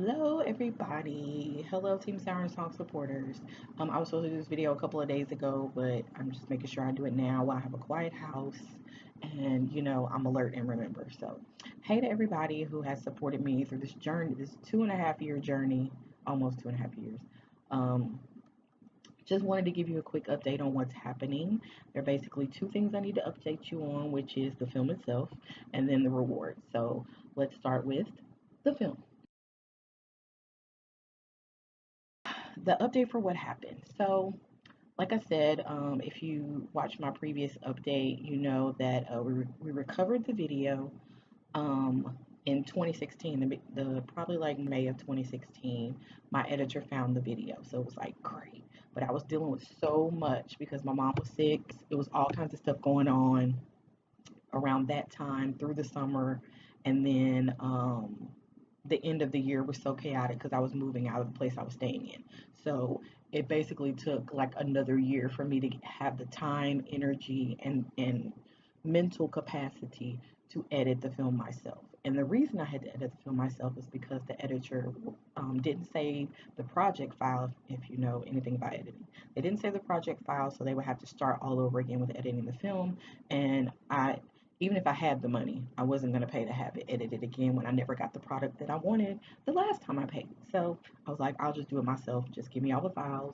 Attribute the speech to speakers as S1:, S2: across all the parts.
S1: Hello, everybody. Hello, Team Siren Song supporters. I was supposed to do this video a couple of days ago, but I'm just making sure I do it now while I have a quiet house and, I'm alert and remember. So, hey to everybody who has supported me through this journey, this 2.5 year journey, almost 2.5 years. Um, just wanted to give you a quick update on what's happening. There are basically two things I need to update you on, which is the film itself and then the reward. So, let's start with the film. The update for what happened. So, like I said, if you watched my previous update, you know that we recovered the video in 2016, the probably like May of 2016. My editor found the video, so it was like great. But I was dealing with so much because my mom was sick. It was all kinds of stuff going on around that time through the summer, and then the end of the year was so chaotic because I was moving out of the place I was staying in. So it basically took like another year for me to have the time, energy, and mental capacity to edit the film myself. And the reason I had to edit the film myself is because the editor didn't save the project file, if you know anything about editing. They didn't save the project file, so they would have to start all over again with editing the film. And even if I had the money, I wasn't going to pay to have it edited again when I never got the product that I wanted the last time I paid. So I was like, I'll just do it myself. Just give me all the files.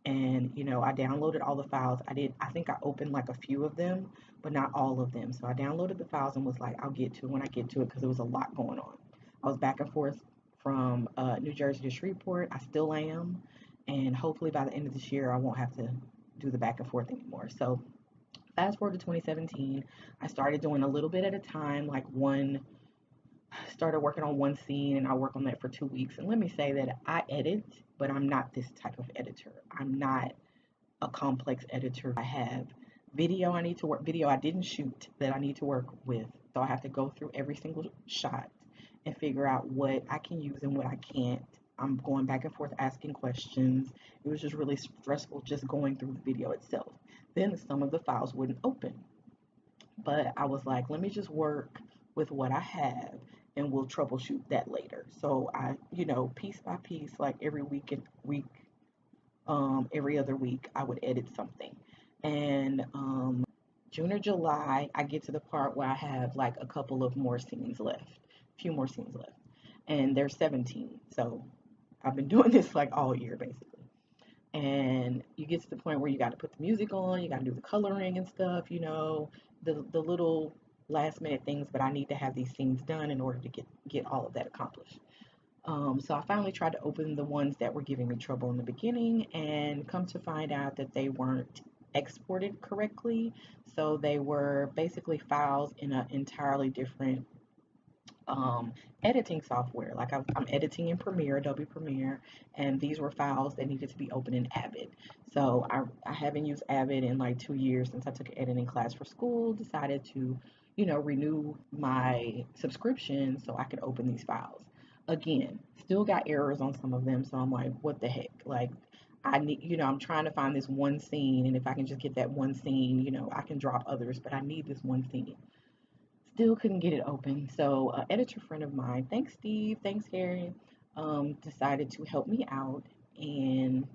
S1: And, I downloaded all the files. I think I opened like a few of them, but not all of them. So I downloaded the files and was like, I'll get to it when I get to it because there was a lot going on. I was back and forth from New Jersey to Shreveport. I still am. And hopefully by the end of this year, I won't have to do the back and forth anymore. So fast forward to 2017, I started doing a little bit at a time, like started working on one scene and I work on that for 2 weeks. And let me say that I edit, but I'm not this type of editor. I'm not a complex editor. I have video I need to work, video I didn't shoot that I need to work with. So I have to go through every single shot and figure out what I can use and what I can't. I'm going back and forth asking questions. It was just really stressful just going through the video itself. Then some of the files wouldn't open. But I was like, let me just work with what I have and we'll troubleshoot that later. So I, piece by piece, like every every other week, I would edit something. And June or July, I get to the part where I have like a couple of more scenes left, a few more scenes left. And there's 17. So I've been doing this like all year basically. And you get to the point where you got to put the music on, you got to do the coloring and stuff, the little last minute things, but I need to have these things done in order to get all of that accomplished. So I finally tried to open the ones that were giving me trouble in the beginning and come to find out that they weren't exported correctly. So they were basically files in an entirely different um, editing software. Like I'm editing in Premiere, Adobe Premiere, and these were files that needed to be opened in Avid. So I haven't used Avid in like 2 years since I took an editing class for school, decided to, renew my subscription so I could open these files. Again, still got errors on some of them, so I'm like, what the heck? Like, I need, I'm trying to find this one scene, and if I can just get that one scene, I can drop others, but I need this one scene. Still couldn't get it open. So, an editor friend of mine, thanks Steve, thanks Harry, decided to help me out, and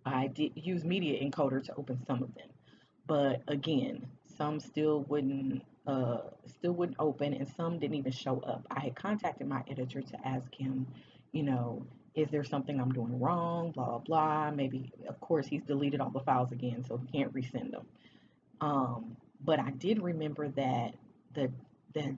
S1: I did use Media Encoder to open some of them. But again, some still wouldn't open, and some didn't even show up. I had contacted my editor to ask him, you know, is there something I'm doing wrong? Blah blah blah. Maybe, of course, he's deleted all the files again, so he can't resend them. But I did remember that the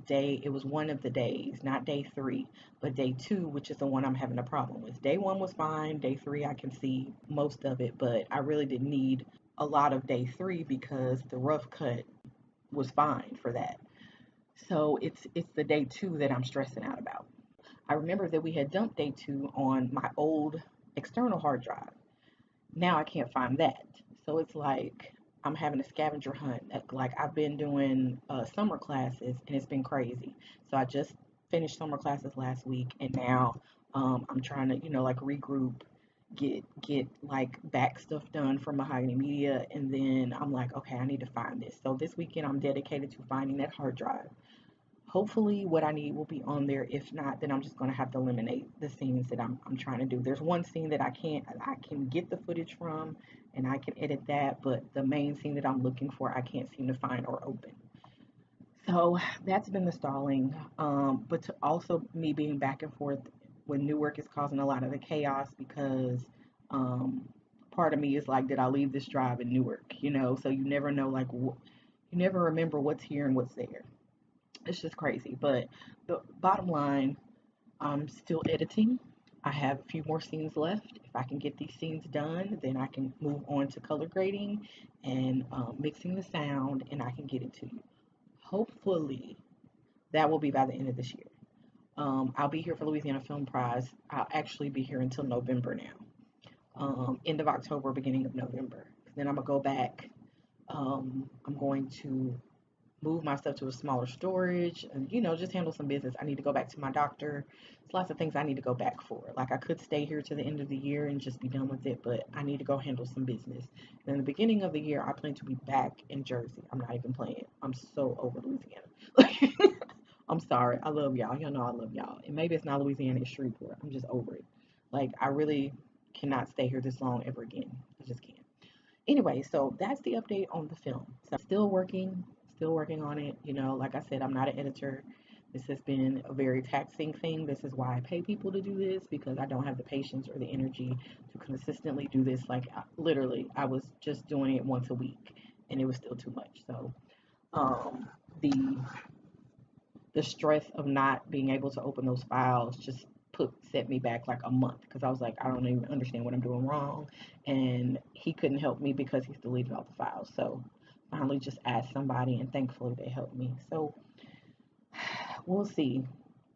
S1: day, it was one of the days, not day 3, but day 2, which is the one I'm having a problem with. Day 1 was fine. Day 3, I can see most of it, but I really didn't need a lot of day 3 because the rough cut was fine for that. So it's the day 2 that I'm stressing out about. I remember that we had dumped day 2 on my old external hard drive. Now I can't find that. So it's like I'm having a scavenger hunt. Like I've been doing summer classes and it's been crazy. So I just finished summer classes last week and now I'm trying to, like regroup, get like back stuff done for mahoganimedia, and then I'm like, okay, I need to find this. So this weekend I'm dedicated to finding that hard drive. Hopefully what I need will be on there. If not, then I'm just going to have to eliminate the scenes that I'm trying to do. There's one scene that I can get the footage from and I can edit that, but the main scene that I'm looking for I can't seem to find or open. So that's been the stalling. But to also me being back and forth when Newark is causing a lot of the chaos because um, part of me is like, did I leave this drive in Newark? You know, so you never know, like, you never remember what's here and what's there. It's just crazy. But the bottom line, I'm still editing. I have a few more scenes left. If I can get these scenes done, then I can move on to color grading and mixing the sound, and I can get it to you. Hopefully, that will be by the end of this year. I'll be here for Louisiana Film Prize. I'll actually be here until November now, end of October, beginning of November. Then I'm gonna go back. I'm going to move my stuff to a smaller storage and just handle some business. I need to go back to my doctor. There's lots of things I need to go back for. Like I could stay here to the end of the year and just be done with it, but I need to go handle some business. And in the beginning of the year, I plan to be back in Jersey. I'm not even playing. I'm so over Louisiana. I'm sorry. I love y'all. Y'all know I love y'all. And maybe it's not Louisiana, it's Shreveport. I'm just over it. Like I really cannot stay here this long ever again. I just can't. Anyway, so that's the update on the film. So still working on it. Like I said, I'm not an editor. This has been a very taxing thing. This is why I pay people to do this because I don't have the patience or the energy to consistently do this. Like literally, I was just doing it once a week, and it was still too much. So um, the the stress of not being able to open those files just set me back like a month because I was like, I don't even understand what I'm doing wrong. And he couldn't help me because he's deleted all the files. So finally just asked somebody and thankfully they helped me. So we'll see.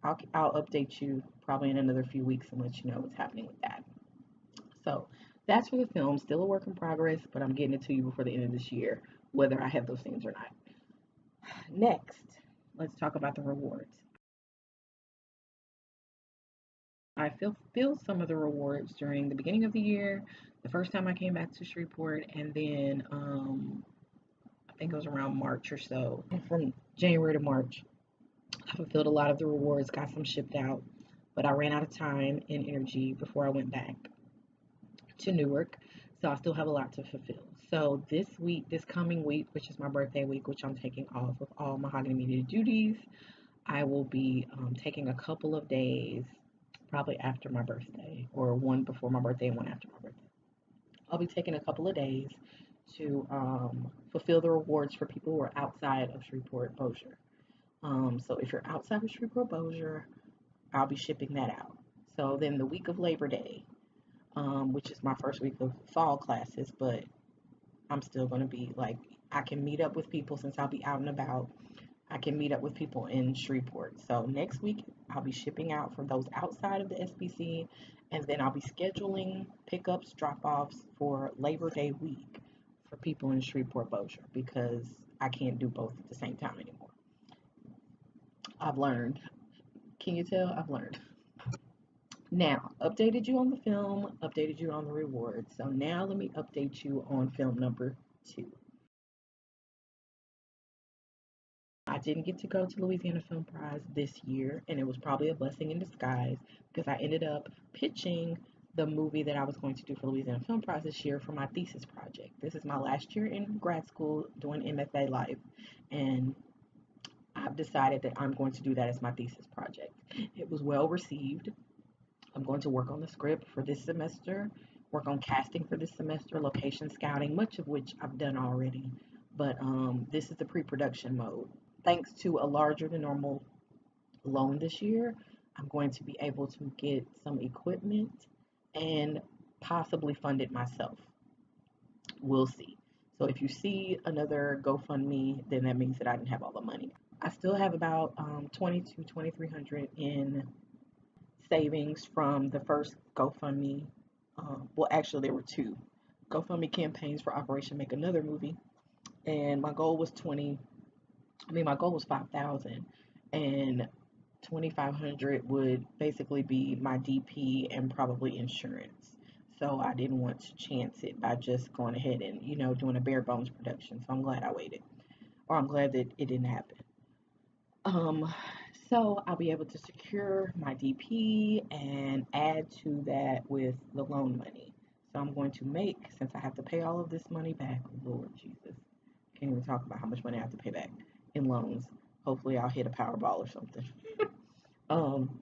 S1: I'll update you probably in another few weeks and let you know what's happening with that. So that's for the film. Still a work in progress, but I'm getting it to you before the end of this year, whether I have those things or not. Next, let's talk about the rewards. I feel some of the rewards during the beginning of the year, the first time I came back to Shreveport, and then I think it was around March or so. From January to March, I fulfilled a lot of the rewards, got some shipped out, but I ran out of time and energy before I went back to Newark, so I still have a lot to fulfill. So this coming week, which is my birthday week, which I'm taking off with all mahogany media duties, I will be taking a couple of days, probably after my birthday, or one before my birthday and one after my birthday. I'll be taking a couple of days to fulfill the rewards for people who are outside of Shreveport Bossier. So if you're outside of Shreveport Bossier, I'll be shipping that out. So then the week of Labor Day, which is my first week of fall classes, but I'm still going to be like, I can meet up with people since I'll be out and about. I can meet up with people in Shreveport. So next week, I'll be shipping out for those outside of the SBC, and then I'll be scheduling pickups, drop-offs for Labor Day week for people in Shreveport Bossier because I can't do both at the same time anymore. I've learned. Can you tell? I've learned. Now, updated you on the film, updated you on the rewards. So now let me update you on film number 2. I didn't get to go to Louisiana Film Prize this year, and it was probably a blessing in disguise because I ended up pitching the movie that I was going to do for Louisiana Film Prize this year for my thesis project. This is my last year in grad school doing MFA life, and I've decided that I'm going to do that as my thesis project. It was well received. I'm going to work on the script for this semester, work on casting for this semester, location scouting, much of which I've done already. But this is the pre-production mode. Thanks to a larger than normal loan this year, I'm going to be able to get some equipment and possibly fund it myself. We'll see. So if you see another GoFundMe, then that means that I didn't have all the money. I still have about 2,300 in savings from the first GoFundMe. Well, actually, there were two GoFundMe campaigns for Operation Make Another Movie, and my goal was 20. I mean, my goal was 5,000, and 2,500 would basically be my DP and probably insurance. So I didn't want to chance it by just going ahead and doing a bare bones production. So I'm glad I waited, or I'm glad that it didn't happen. Um, so I'll be able to secure my DP and add to that with the loan money. So I'm going to make, since I have to pay all of this money back, Lord Jesus, can't even talk about how much money I have to pay back in loans. Hopefully I'll hit a Powerball or something. Um,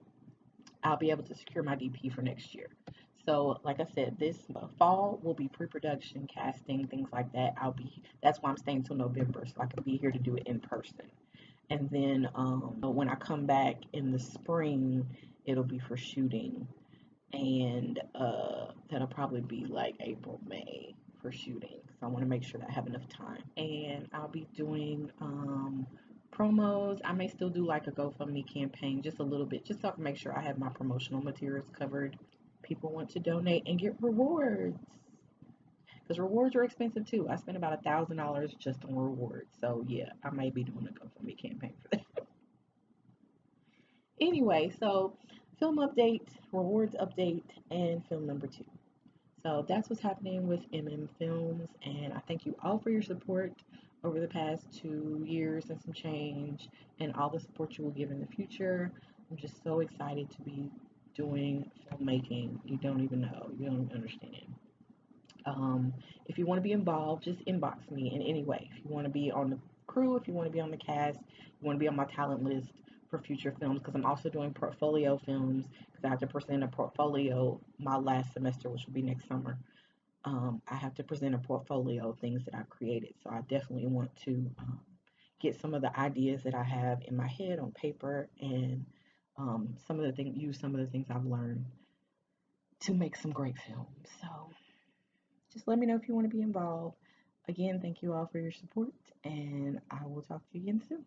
S1: I'll be able to secure my DP for next year. So, like I said, this fall will be pre-production, casting, things like that. That's why I'm staying till November, so I can be here to do it in person. And then when I come back in the spring, it'll be for shooting, and that'll probably be like April, May for shooting. So I want to make sure that I have enough time. And I'll be doing promos. I may still do like a GoFundMe campaign, just a little bit, just so I can make sure I have my promotional materials covered. People want to donate and get rewards because rewards are expensive too. I spent about $1,000 just on rewards. So yeah, I may be doing a GoFundMe campaign for that. Anyway, so film update, rewards update, and film number two. So that's what's happening with MM Films, and I thank you all for your support over the past 2 years and some change, and all the support you will give in the future. I'm just so excited to be doing filmmaking. You don't even know, you don't even understand. If you want to be involved, just inbox me in any way. If you want to be on the crew, if you want to be on the cast, you want to be on my talent list for future films, because I'm also doing portfolio films, because I have to present a portfolio my last semester, which will be next summer. I have to present a portfolio of things that I've created. So I definitely want to get some of the ideas that I have in my head on paper, and use some of the things I've learned to make some great films. So just let me know if you want to be involved. Again, thank you all for your support, and I will talk to you again soon.